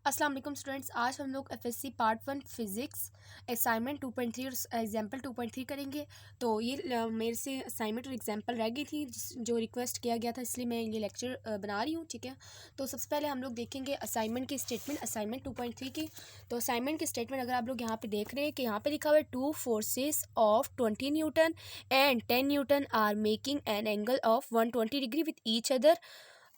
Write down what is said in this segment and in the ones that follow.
अस्सलाम वालेकुम स्टूडेंट्स। आज हम लोग एफएससी पार्ट 1 फिज़िक्स असाइनमेंट 2.3 और एग्जाम्पल 2.3 करेंगे। तो ये मेरे से असाइनमेंट और एग्जाम्पल रह गई थी जो रिक्वेस्ट किया गया था, इसलिए मैं ये लेक्चर बना रही हूँ। ठीक है, तो सबसे पहले हम लोग देखेंगे असाइनमेंट की स्टेटमेंट, असाइनमेंट 2.3 की। तो असाइनमेंट की स्टेटमेंट अगर आप लोग यहाँ पे देख रहे हैं कि यहाँ पे लिखा हुआ है 2 forces of 20 newton and 10 newton are making an angle of 120 degree with each other.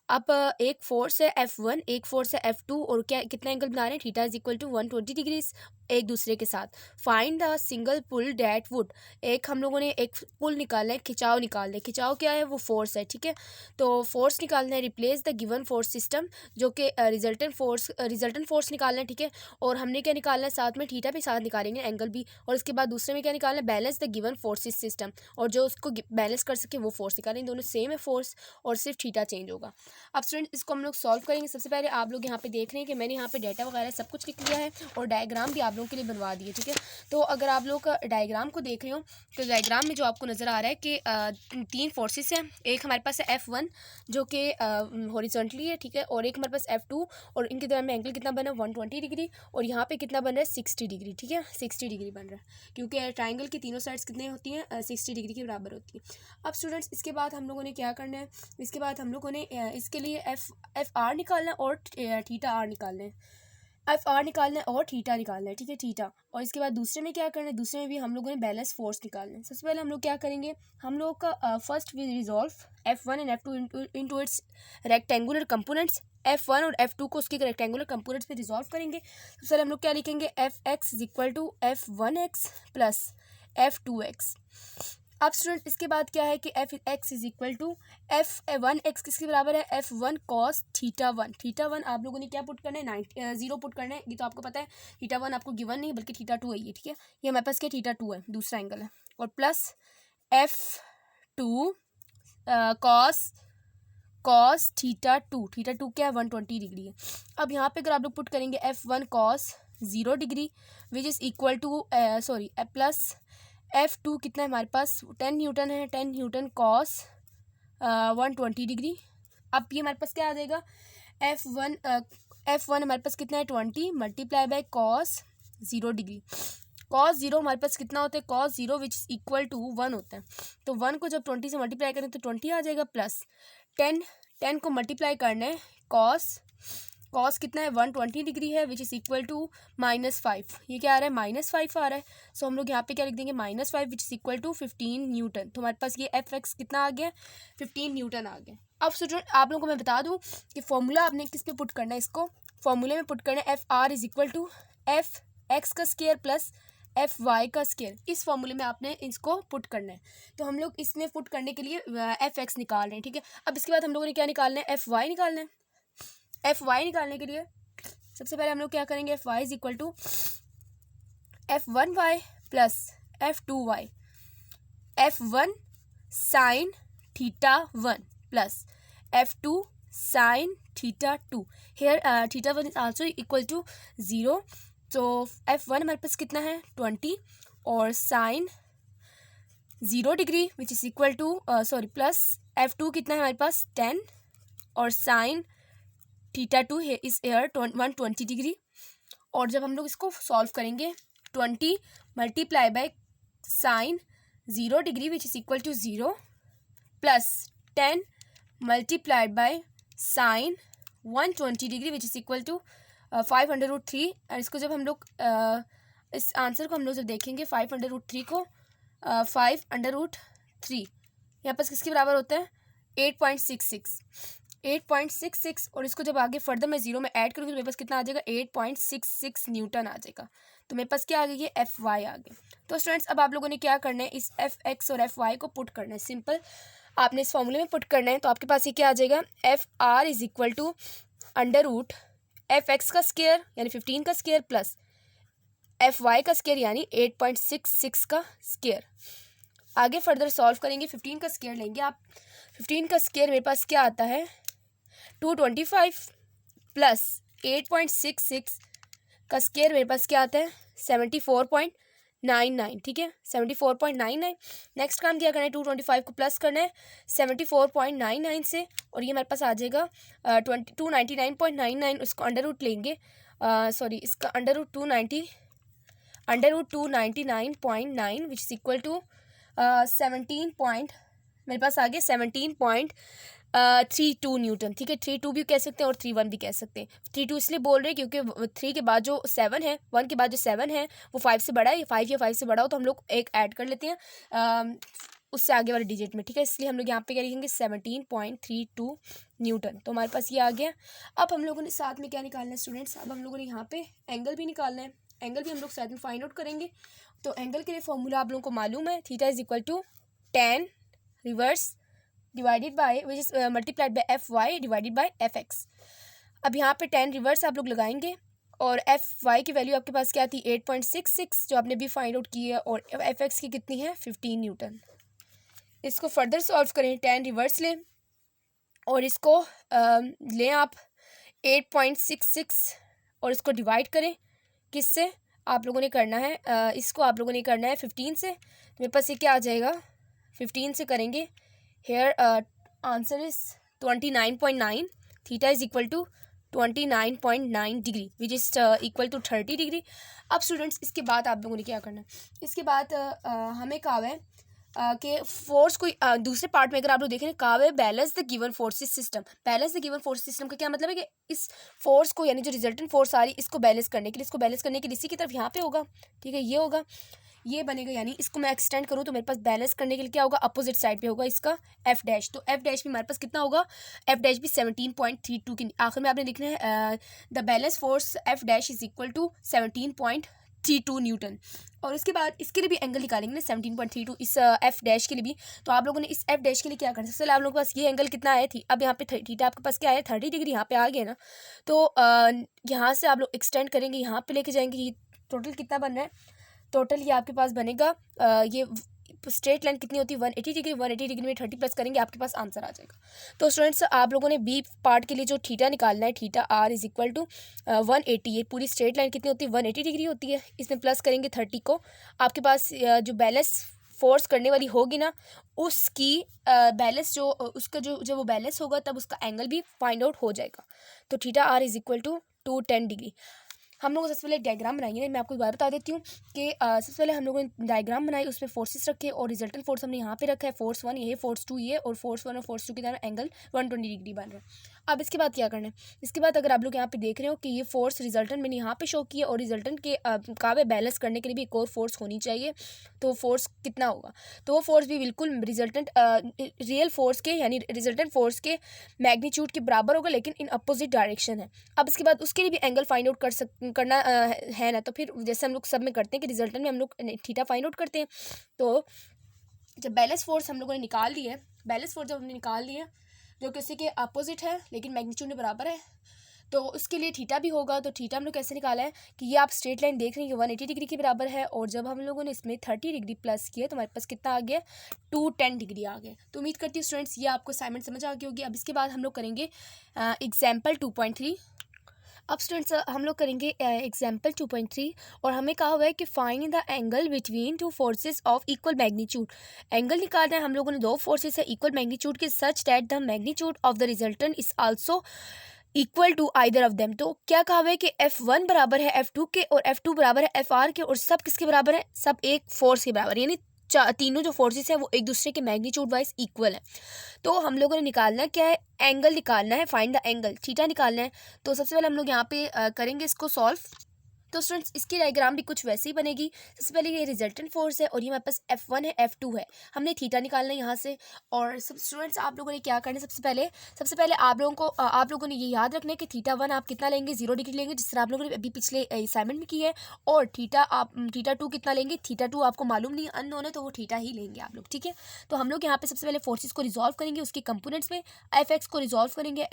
अब एक फोर्स है F1, एक फोर्स है F2 और क्या कितना एंगल बना रहे हैं, theta is equal to 120 degrees एक दूसरे के साथ। Find the single pull that would, एक हम लोगों ने एक पुल निकालना है, खिंचाव निकालना है। खिंचाव क्या है, वो फोर्स है। ठीक है, तो फोर्स निकालना है, replace the given force system, जो कि रिजल्टेंट फोर्स निकालना है। ठीक है, और हमने क्या निकालना है साथ में, थीटा भी साथ निकालेंगे, एंगल भी। और उसके बाद दूसरे में क्या निकालना है, balance the given forces system, और जो उसको बैलेंस कर सके वो फोर्स निकालेंगे। दोनों सेम है फोर्स, और सिर्फ थीटा चेंज होगा। अब स्टूडेंट इसको हम लोग सॉल्व करेंगे। सबसे पहले आप लोग यहाँ पे देख रहे हैं कि मैंने यहाँ पे डाटा वगैरह सब कुछ लिख लिया है और डायग्राम भी आप लोगों के लिए बनवा दिए। ठीक है, तो अगर आप लोग डायग्राम को देख रहे हो तो डायग्राम में जो आपको नज़र आ रहा है कि तीन फोर्सेस हैं। एक हमारे पास है F1 जो कि हॉरिजॉन्टली है। ठीक है, और एक हमारे पास F2, और इनके दरमियान में एंगल कितना बना है 120 डिग्री, और यहाँ पे कितना बन रहा है 60 डिग्री। ठीक है, 60 डिग्री बन रहा है क्योंकि ट्राइंगल की तीनों साइड्स कितनी होती हैं, 60 डिग्री के बराबर होती है। अब स्टूडेंट्स इसके बाद हम लोगों ने क्या करना है, इसके बाद हम लोगों ने इसके लिए एफ आर निकालना है और थीटा आर निकालना है। एफ आर निकालना है और थीटा निकालना है। ठीक है, थीटा। और इसके बाद दूसरे में क्या करना है, दूसरे में भी हम लोगों ने बैलेंस फोर्स निकालना है। सबसे पहले हम लोग क्या करेंगे, हम लोग का first we resolve F1 and F2 into its rectangular components. F1 और F2 को उसके रेक्टेंगुलर कंपोनेंट्स में रिजॉल्व करेंगे। सबसे पहले हम लोग क्या लिखेंगे, Fx is equal to F1x plus F2x। अब स्टूडेंट इसके बाद क्या है कि Fx is equal to F1x किसके बराबर है, F1 cos थीटा 1। थीटा 1 आप लोगों ने क्या पुट करना है, 0 पुट करना है। ये तो आपको पता है, थीटा 1 आपको गिवन नहीं बल्कि थीटा 2 है ये। ठीक है, ये हमारे पास क्या थीटा 2 है, दूसरा एंगल है। और plus F2 cos theta 2। Theta 2 क्या है, 120 डिग्री है। अब यहाँ पे अगर आप लोग पुट करेंगे F1 cos 0 degree which is equal to plus F2 कितना है हमारे पास, 10 न्यूटन है, 10 न्यूटन कॉस 120 डिग्री। अब ये हमारे पास क्या आ जाएगा, F1 हमारे पास कितना है 20 multiply by cos 0 degree. Cos 0 हमारे पास कितना होता है, cos 0 which is equal to 1 होता है। तो 1 को जब 20 से मल्टीप्लाई करें तो 20 आ जाएगा, प्लस 10 को मल्टीप्लाई करना है, कॉस कितना है 120 डिग्री है विच इज़ इक्वल टू -5। ये क्या आ रहा है, -5 आ रहा है। सो हम लोग यहाँ पे क्या लिख देंगे, -5 which is equal to 15 newton. तो हमारे पास ये Fx कितना आ गया, 15 न्यूटन आ गया। अब स्टूडेंट आप लोगों को मैं बता दूँ कि फॉर्मूला आपने किस पे पुट करना है, इसको फॉर्मूले में पुट करना है Fr is equal to Fx का स्केयर प्लस Fy का स्केयर। इस फॉर्मूले में आपने इसको पुट करना है। तो हम लोग इसमें पुट करने के लिए Fx निकाल रहे हैं। ठीक है, अब इसके बाद हम लोगों ने क्या निकालना है, Fy निकालना है। Fy निकालने के लिए सबसे पहले हम लोग क्या करेंगे, Fy is equal to F1y plus F2y, F1 sine theta 1 plus F2 sine theta 2। Here theta 1 is also equal to 0। तो F1 हमारे पास कितना है 20 और sine 0 degree which is equal to plus F2 कितना है हमारे पास 10 और साइन थीटा 2 है इस एयर 120 डिग्री। और जब हम लोग इसको सॉल्व करेंगे 20 multiply by sine 0 degree which is equal to 0 plus 10 multiplied by sine 120 degree which is equal to 5√3। और इसको जब हम लोग इस आंसर को हम लोग जब देखेंगे 5√3 को 5√3 यहाँ पर किसके बराबर होता है 8.66। और इसको जब आगे फर्दर मैं 0 में ऐड करूँगी तो मेरे पास कितना आ जाएगा 8.66 न्यूटन आ जाएगा। तो मेरे पास क्या आ गई है, Fy आ गया। तो स्टूडेंट्स अब आप लोगों ने क्या करना है, इस Fx और Fy को पुट करना है। सिंपल, आपने इस फॉर्मूले में पुट करना है। तो आपके पास ये क्या आ जाएगा, Fr is equal to under root Fx का स्केयर यानी 15 का स्केयर प्लस Fy का स्केयर यानी 8.66 का स्केयर। आगे फर्दर सॉल्व करेंगे, 15 का स्केयर लेंगे आप। 15 का स्केयर मेरे पास क्या आता है 225 प्लस 8.66 का स्केयर मेरे पास क्या आता है 74.99। ठीक है, 74.99। नेक्स्ट काम क्या करना है, 225 को प्लस करना है 74.99 से, और ये हमारे पास आ जाएगा 299.99। उसको अंडर रूट लेंगे सॉरी इसका √299.9 which is equal to 17 point, मेरे पास आ गया 17.32 न्यूटन। ठीक है, 3.2 भी कह सकते हैं और 3.1 भी कह सकते हैं। 3.2 इसलिए बोल रहे हैं क्योंकि 3 के बाद जो 7 है, 1 के बाद जो 7 है वो 5 से बड़ा है, 5 या 5 से बड़ा हो तो हम लोग एक ऐड कर लेते हैं उससे आगे वाले डिजिट में। ठीक है, इसलिए हम लोग यहाँ पे क्या लिखेंगे 17.32 न्यूटन। तो हमारे पास ये आ गया। अब हम लोगों ने साथ में क्या निकालना है स्टूडेंट्स, अब हम लोगों ने यहाँ पे एंगल भी निकालना है। एंगल भी हम लोग साथ में फाइंड आउट करेंगे। तो एंगल के लिए फॉर्मूला आप लोगों को मालूम है, theta is equal to tan reverse divided by which is multiplied by F Y divided by F X. अब यहाँ पे tan रिवर्स आप लोग लगाएंगे और एफ वाई की वैल्यू आपके पास क्या थी 8.66 जो आपने भी फाइंड आउट की है, और एफ एक्स की कितनी है 15 न्यूटन। इसको फर्दर सॉल्व करें, tan रिवर्स लें और इसको लें आप 8.66 और इसको डिवाइड करें किससे, आप लोगों ने करना है इसको आप लोगों ने करना है 15 से। तो मेरे पास ये क्या आ जाएगा 15 से करेंगे, here answer is 29.9, theta is equal to 29.9 degree which is equal to 30 degree. अब स्टूडेंट्स इसके बाद आप लोगों ने क्या करना है, इसके बाद हमें कहा है कि फोर्स कोई दूसरे पार्ट में अगर आप लोग देखें कहा है balance the given forces system. Balance the given force system का क्या मतलब है कि इस फोर्स को यानी जो रिजल्टेंट फोर्स आ रही है इसको बैलेंस करने के लिए, इसी की तरफ यहाँ पे होगा। ठीक है, ये होगा, ये बनेगा, यानी इसको मैं एक्सटेंड करूँ तो मेरे पास बैलेंस करने के लिए क्या होगा अपोजिट साइड पे होगा इसका एफ डैश। तो एफ डैश भी हमारे पास कितना होगा, एफ डैश भी 17.32 की आखिर में आपने लिखना है the balance force F dash is equal to 17.32 newton. और उसके बाद इसके लिए भी एंगल निकालेंगे ना 17.32 इस एफ डैश के लिए भी। तो आप लोगों ने इस एफ डैश के लिए क्या करना है, सबसे पहले आप लोगों के पास ये एंगल कितना आया थी, अब यहाँ पे थीटा आपके पास क्या है 30 डिग्री यहाँ पे आ गया ना। तो यहाँ से आप लोग एक्सटेंड करेंगे, यहाँ पे लेके जाएंगे, ये टोटल कितना बन रहा है, टोटल ये आपके पास बनेगा ये स्ट्रेट लाइन कितनी होती है 180 डिग्री, 180 डिग्री में 30 प्लस करेंगे आपके पास आंसर आ जाएगा। तो स्टूडेंट्स आप लोगों ने बी पार्ट के लिए जो थीटा निकालना है, theta R is equal to 180, ये पूरी स्ट्रेट लाइन कितनी होती है 180 डिग्री होती है, इसमें प्लस करेंगे 30 को, आपके पास जो बैलेंस फोर्स करने वाली होगी ना उसकी बैलेंस जो उसका जो जब वो बैलेंस होगा तब उसका एंगल भी फाइंड आउट हो जाएगा। तो theta R is equal to 210 degree. हम लोग सबसे पहले डायग्राम बनाएंगे, मैं आपको एक बार बता देती हूँ कि सबसे पहले हम लोगों ने डायग्राम बनाई, उसमें फोर्सेस रखे और रिजल्टेंट फोर्स हमने यहाँ पे रखा है फोर्स 1 ये, फोर्स 2 ये, और फोर्स 1 और फोर्स 2 की तरह एंगल 120 डिग्री बन रहा है। अब इसके बाद क्या करना है, इसके बाद अगर आप लोग यहाँ पे देख रहे हो कि ये फोर्स रिजल्टेंट मैंने यहाँ पे शो किया और रिजल्टेंट के काबे बैलेंस करने के लिए भी एक और फोर्स होनी चाहिए, तो फोर्स कितना होगा, तो वो फोर्स भी बिल्कुल रिजल्टेंट रियल फोर्स के यानी रिजल्टेंट फोर्स के मैग्नीट्यूड के बराबर होगा लेकिन इन अपोजिट डायरेक्शन है। अब इसके बाद उसके लिए भी एंगल फाइंड आउट करना है ना, तो फिर जैसे हम लोग सब में करते हैं कि रिजल्टेंट में हम लोग थीटा फाइंड आउट करते हैं। तो जब बैलेंस फोर्स हम लोगों ने निकाल ली है, बैलेंस फोर्स जब हमने निकाल ली है जो किसी के अपोजिट है लेकिन मैग्नीट्यूड में बराबर है, तो उसके लिए थीटा भी होगा। तो थीटा हम लोग कैसे निकाला है कि ये आप स्ट्रेट लाइन देख रहे हैं कि 180 डिग्री के बराबर है, और जब हम लोगों ने इसमें 30 डिग्री प्लस किया तो हमारे पास कितना आ गया 210 डिग्री आ गया। तो उम्मीद करती हूँ स्टूडेंट्स ये आपको असाइनमेंट समझ आ गई होगी। अब इसके बाद हम लोग करेंगे एग्जाम्पल 2.3। अब स्टूडेंट्स हम लोग करेंगे एग्जाम्पल 2.3 और हमें कहा हुआ है कि find the angle between two forces of equal magnitude. Angle निकालना है हम लोगों ने दो फोर्सेस है इक्वल मैग्नीट्यूड के such that the magnitude of the resultant is also equal to either of them. तो क्या कहा हुआ है कि F1 बराबर है F2 के और F2 बराबर है FR के, और सब किसके बराबर है, सब एक फोर्स के बराबर, यानी तीनों जो फोर्सेस हैं वो एक दूसरे के मैग्नीट्यूड वाइज इक्वल है। तो हम लोगों ने निकालना क्या है, एंगल निकालना है, फाइंड द एंगल, थीटा निकालना है। तो सबसे पहले हम लोग यहाँ पे करेंगे इसको सॉल्व। तो स्टूडेंट्स इसकी डायग्राम भी कुछ वैसे ही बनेगी। सबसे पहले ये रिजल्टेंट फोर्स है और ये हमारे पास F1 है F2 है, हमने थीटा निकालना है यहाँ से। और सब स्टूडेंट्स आप लोगों ने क्या करना है, सबसे पहले आप लोगों ने ये याद रखना है कि थीटा 1 आप कितना लेंगे 0 डिग्री लेंगे, जिस तरह आप लोगों ने अभी पिछले असाइनमेंट में की है, और थीटा 2 कितना लेंगे, थीटा 2 आपको मालूम नहीं अननोन है तो वो थीटा ही लेंगे आप लोग। ठीक है, तो हम लोग यहाँ पे सबसे पहले फोर्सेस को रिजॉल्व करेंगे उसके कंपोनेंट्स में, Fx को रिजॉल्व करेंगे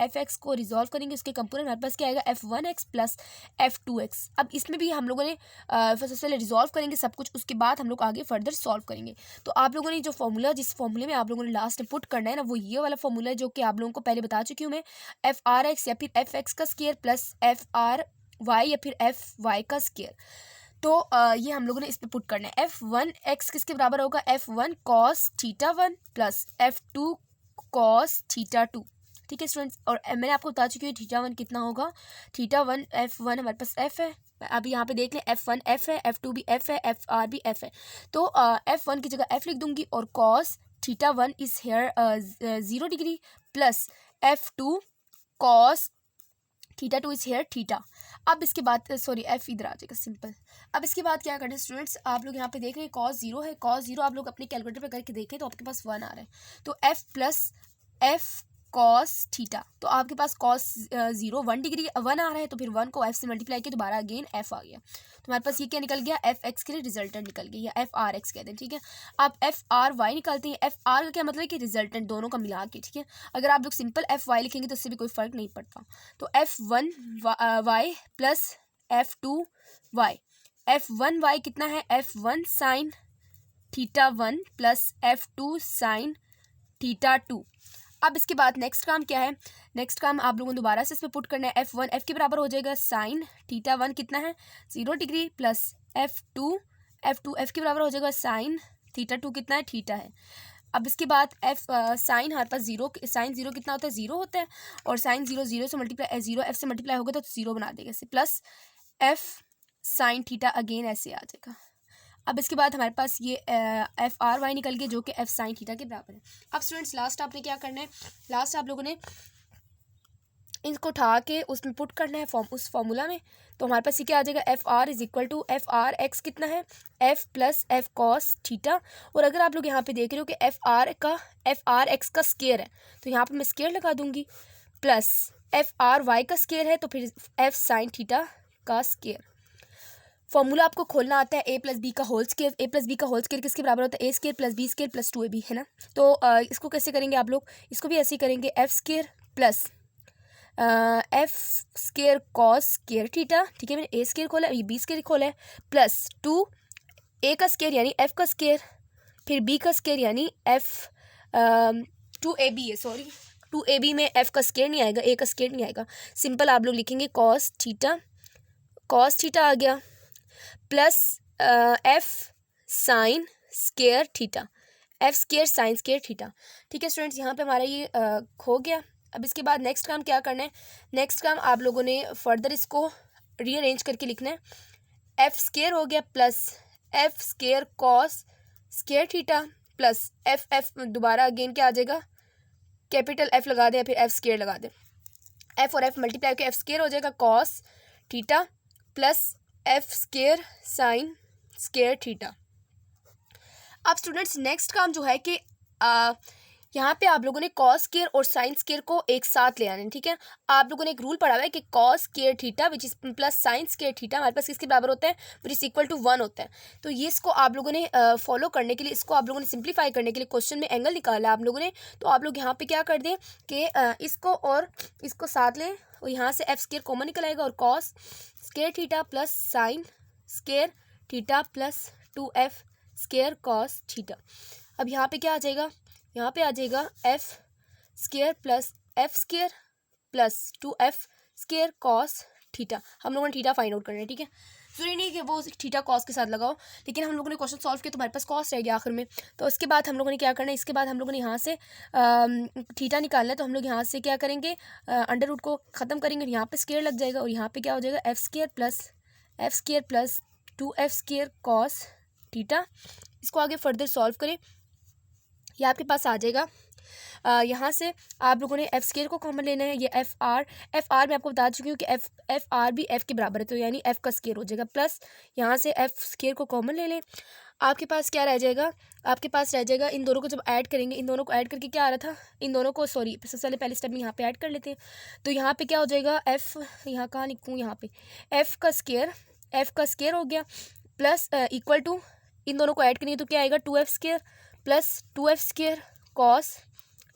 उसके कंपोनेंट, हमारे पास क्या आएगा F1x प्लस F2x। अब इसमें भी हम लोगों ने सबसे पहले रिजॉल्व करेंगे सब कुछ, उसके बाद हम लोग आगे फर्दर सॉल्व करेंगे। तो आप लोगों ने जो फॉर्मूला जिस फॉर्मूले में आप लोगों ने लास्ट में पुट करना है ना, वो ये वाला फॉर्मूला है जो कि आप लोगों को पहले बता चुकी हूँ मैं, FRx या फिर FX का स्क्वायर प्लस FRy या फिर FY का स्क्वायर। तो ये हम लोगों ने इस पे पुट करना है। F1x किसके बराबर होगा, F1 cos theta 1 plus F2 cos theta 2। ठीक है स्टूडेंट्स। और मैंने आपको बता चुकी हूँ थीटा वन कितना होगा। थीटा वन F1 हमारे पास F है, अब यहाँ पे देख लें F1 F है, F2 भी F है, FR भी F है। तो F1 की जगह F लिख दूंगी और cos theta one is here 0 degree plus F2 cos theta two is here theta. अब इसके बाद सॉरी F इधर आ जाएगा सिंपल। अब इसके बाद क्या करें स्टूडेंट्स, आप लोग यहाँ पे देख रहे हैं कॉस 0 है, कॉस 0 आप लोग अपने कैलकुलेटर पे करके देखें तो आपके पास 1 आ रहा है। तो F plus F cos theta, तो आपके पास कॉस 0 1 डिग्री 1 आ रहा है, तो फिर 1 को F से मल्टीप्लाई किया दोबारा अगेन F आ गया। तो हमारे पास ये क्या निकल गया, FX के लिए रिजल्टेंट निकल गया, या FRX कहते हैं, ठीक है। अब FRY निकालते हैं। FR का क्या मतलब है कि रिजल्टेंट दोनों का मिला के, ठीक है। अगर आप लोग सिंपल FY लिखेंगे तो उससे भी कोई फ़र्क नहीं पड़ता। तो F1Y प्लस F2Y, F1Y कितना है, F1 sine theta 1 plus F2 sine theta 2। अब इसके बाद नेक्स्ट काम क्या है, नेक्स्ट काम आप लोगों को दोबारा से इसमें पुट करना है। F1 F के बराबर हो जाएगा साइन थीटा 1 कितना है 0 डिग्री प्लस F2 F के बराबर हो जाएगा साइन थीटा 2 कितना है थीटा है। अब इसके बाद साइन हमारे पास 0, साइन 0 कितना होता है 0 होता है, और साइन 0 से मल्टीप्लाई 0 F से मल्टीप्लाई होगा तो 0 बना देगा इसे, plus F sine theta again ऐसे आ जाएगा। अब इसके बाद हमारे पास ये FRY निकल गया जो कि F साइन थीटा के बराबर है। अब स्टूडेंट्स लास्ट आपने क्या करना है, लास्ट आप लोगों ने इनको उठा के उसमें पुट करना है उस फॉर्मूला में। तो हमारे पास ये क्या आ जाएगा, FR is equal to FRX कितना है F plus F cos theta. और अगर आप लोग यहाँ पे देख रहे हो कि FRX का स्केयर है तो यहाँ पे मैं स्केयर लगा दूंगी, प्लस FRY का स्केयर है तो फिर F साइन थीटा का स्केयर। फॉर्मूला आपको खोलना आता है a प्लस बी का whole square. a plus B का होल स्केयर किसके बराबर होता है, a square plus B square plus 2ab, है ना। तो इसको कैसे करेंगे आप लोग, इसको भी ऐसे ही करेंगे, f square plus f square cos square theta, ठीक है। मैंने a स्केयर खोला है, ये b स्केयर खोला है, प्लस 2 a का स्केयर यानी f का स्केयर, फिर b का स्केयर यानी f 2ab है, सॉरी 2ab में f का स्केयर नहीं आएगा, a का स्केयर नहीं आएगा, सिंपल आप लोग लिखेंगे कॉस थीटा आ गया, plus F sine square theta, F square sine square theta, ठीक है स्टूडेंट्स। यहाँ पे हमारा ये हो गया। अब इसके बाद नेक्स्ट काम क्या करना है, नेक्स्ट काम आप लोगों ने फर्दर इसको रीअरेंज करके लिखना है। F स्केयर हो गया plus F square cos square theta plus F दोबारा अगेन क्या आ जाएगा, कैपिटल F लगा दें फिर F स्केयर लगा दें, F और F मल्टीप्लाई करके F स्केयर हो जाएगा cos theta plus F square sine square theta. अब स्टूडेंट्स नेक्स्ट काम जो है कि यहाँ पे आप लोगों ने कॉस स्केयर और साइन स्केयर को एक साथ ले आना है, ठीक है। आप लोगों ने एक रूल पढ़ा हुआ है कि cos square theta which is plus sine square theta हमारे पास किसके बराबर होता है, विच इज इक्वल टू 1 होता है। तो ये इसको आप लोगों ने फॉलो करने के लिए, इसको आप लोगों ने सिंप्लीफाई करने के लिए क्वेश्चन में एंगल निकाला है आप लोगों ने। तो आप लोग यहाँ पे क्या कर दें कि इसको और इसको साथ लें और यहाँ से F स्केयर कॉमन निकल आएगा और cos square theta plus sine square theta plus 2F square cos theta. अब यहाँ पे क्या आ जाएगा, यहाँ पे आ जाएगा F square plus F square plus 2F square cos theta. हम लोगों ने थीटा फाइंड आउट करना है, ठीक है। जरूरी नहीं कि वो थीटा कॉस के साथ लगाओ, लेकिन हम लोगों ने क्वेश्चन सॉल्व किया तो हमारे पास कॉस रह गया आखिर में। तो उसके बाद हम लोगों ने क्या करना है, इसके बाद हम लोगों ने यहाँ से थीटा निकालना है। तो हम लोग यहाँ से क्या करेंगे, अंडर रूट को ख़त्म करेंगे, यहाँ पे स्केयर लग जाएगा और यहाँ पे क्या हो जाएगा F square plus 2F square cos theta. इसको आगे फर्दर सॉल्व करें, ये आपके पास आ जाएगा। यहाँ से आप लोगों ने F स्केयर को कॉमन लेना है, ये F R मैं आपको बता चुकी हूँ कि F R भी F के बराबर है, तो यानी F का स्केयर हो जाएगा, प्लस यहाँ से F स्केयर को कॉमन ले लें। आपके पास क्या रह जाएगा, आपके पास रह जाएगा इन दोनों को जब ऐड करेंगे, इन दोनों को ऐड करके क्या आ रहा था, इन दोनों को सॉरी सबसे पहले स्टेप में यहाँ पे ऐड कर लेते हैं। तो यहाँ पे क्या हो जाएगा, F यहाँ कहाँ लिखूँ, यहाँ पे F का स्केयर हो गया प्लस इक्वल टू इन दोनों को ऐड करेंगे तो क्या आएगा 2F square plus 2F square cos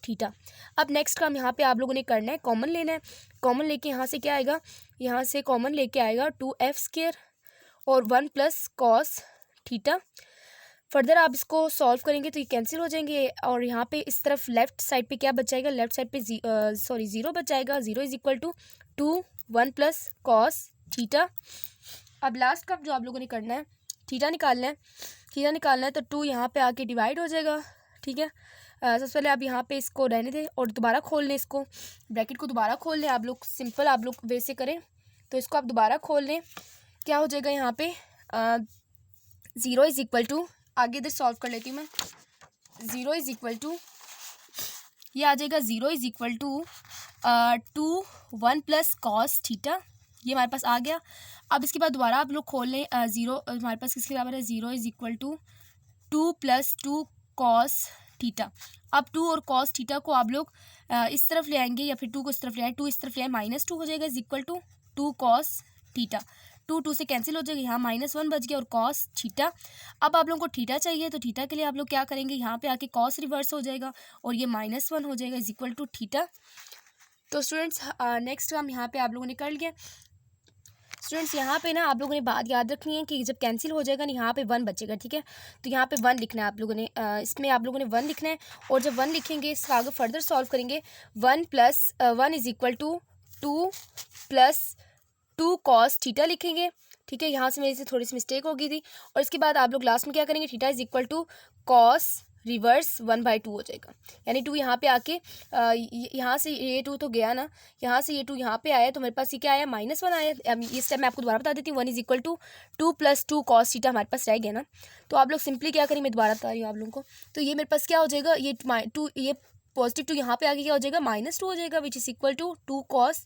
theta. अब नेक्स्ट काम यहाँ पे आप लोगों ने करना है, कॉमन लेना है। कॉमन लेके यहाँ से क्या आएगा, यहाँ से कॉमन लेके आएगा 2F स्केयर और 1 प्लस कॉस थीटा। फर्दर आप इसको सॉल्व करेंगे तो ये कैंसिल हो जाएंगे और यहाँ पे इस तरफ लेफ्ट साइड पे क्या बच जाएगा, लेफ्ट साइड पे 0 बच जाएगा। 0 is equal to 2 1 plus cos theta. अब लास्ट काम जो आप लोगों ने करना है, थीटा निकालना है तो 2 यहाँ पे आके डिवाइड हो जाएगा, ठीक है। सबसे पहले आप यहाँ पे इसको रहने दें और दोबारा खोल लें, इसको ब्रैकेट को दोबारा खोल लें। आप लोग सिंपल आप लोग वैसे करें तो इसको आप दोबारा खोल लें। क्या हो जाएगा यहाँ पे 0 इज़ इक्वल टू, आगे इधर सॉल्व कर लेती हूँ मैं। 0 इज़ इक्वल टू, ये आ जाएगा 0 is equal to 1 plus cos theta, ये हमारे पास आ गया। अब इसके बाद दोबारा आप लोग खोल लें, 0 हमारे पास किसके बराबर है, 0 is equal to 2 plus 2 cos theta. अब 2 और कॉस थीटा को आप लोग इस तरफ ले आएंगे या फिर 2 को इस तरफ ले आए, 2 इस तरफ ले आए, -2 हो जाएगा is equal to 2 cos theta. 2 से कैंसिल हो जाएगा, यहाँ -1 बच गया और कॉस थीटा। अब आप लोगों को थीटा चाहिए तो थीटा के लिए आप लोग क्या करेंगे, यहाँ पे आके कॉस रिवर्स हो जाएगा और ये -1 हो जाएगा इज इक्वल टू थीटा। तो स्टूडेंट्स नेक्स्ट हम यहाँ पे आप लोगों ने कर लिया। स्टूडेंट्स यहाँ पे ना आप लोगों ने बात याद रखनी है कि जब कैंसिल हो जाएगा ना यहाँ पे 1 बचेगा, ठीक है। तो यहाँ पे 1 लिखना है आप लोगों ने, इसमें आप लोगों ने 1 लिखना है और जब 1 लिखेंगे इसका आगे फर्दर सॉल्व करेंगे। 1 plus 1 is equal to 2 plus 2 cos theta लिखेंगे, ठीक है। यहाँ से मेरे से थोड़ी सी मिस्टेक हो गई थी। और इसके बाद आप लोग लास्ट में क्या करेंगे, theta is equal to cos reverse 1/2 हो जाएगा, यानी 2 यहाँ पे आके यहाँ से ये 2 तो गया ना, यहाँ से ये 2 यहाँ पे आया तो मेरे पास ये क्या आया, -1 आया। इस टाइम मैं आपको दोबारा बता देती हूँ, 1 is equal to 2 plus 2 cos theta हमारे पास रह गया ना। तो आप लोग सिंपली क्या करेंगे, मैं दोबारा बता रही हूँ आप लोगों को। तो ये मेरे पास क्या हो जाएगा, ये 2 ये पॉजिटिव 2 यहाँ पे आके क्या हो जाएगा, -2 हो जाएगा which is equal to 2 cos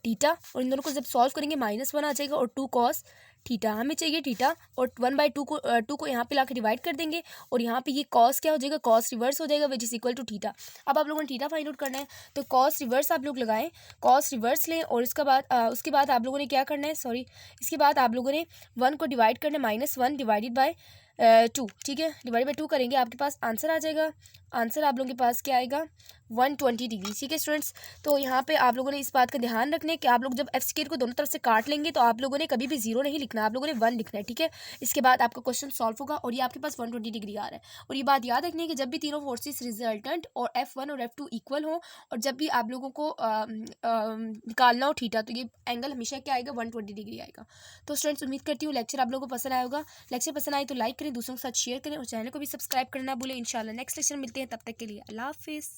theta. और इन दोनों को जब सॉल्व करेंगे -1 आ जाएगा और 2 कॉस थीटा हमें चाहिए थीटा, और 1/2 को 2 को यहाँ पे लाके डिवाइड कर देंगे और यहाँ पे ये कॉस क्या हो जाएगा, कॉस रिवर्स हो जाएगा which is equal to theta. अब आप लोगों ने थीटा फाइंड आउट करना है तो कॉस रिवर्स आप लोग लगाएं, कॉस रिवर्स लें और उसके बाद आप लोगों ने क्या करना है, इसके बाद आप लोगों ने 1 को डिवाइड करना है, -1 डिवाइडेड बाय 2, ठीक है। डिवाइड बाई 2 करेंगे, आपके पास आंसर आ जाएगा। आंसर आप लोगों के पास क्या आएगा, 120 डिग्री, ठीक है स्टूडेंट्स। तो यहाँ पे आप लोगों ने इस बात का ध्यान रखना है कि आप लोग जब एफ स्क्वायर को दोनों तरफ से काट लेंगे तो आप लोगों ने कभी भी 0 नहीं लिखना, आप लोगों ने 1 लिखना है, ठीक है। इसके बाद आपका क्वेश्चन सॉल्व होगा और ये आपके पास 120 डिग्री आ रहा है। और ये बात याद रखनी है कि जब भी तीनों फोर्सेस रिजल्टेंट और F1 और F2 इक्वल हो और जब भी आप लोगों को निकालना हो थीटा, तो ये एंगल हमेशा क्या आएगा, 120 डिग्री आएगा। तो स्टूडेंट्स उम्मीद करती हूँ लेक्चर आप लोगों को पसंद आया होगा। लेक्चर पसंद आए तो लाइक करें, दूसरों के साथ शेयर करें और चैनल को भी सब्सक्राइब करना भूलें। इंशाल्लाह नेक्स्ट लेक्चर मिलते हैं, तब तक के लिए अल्लाह हाफिज़।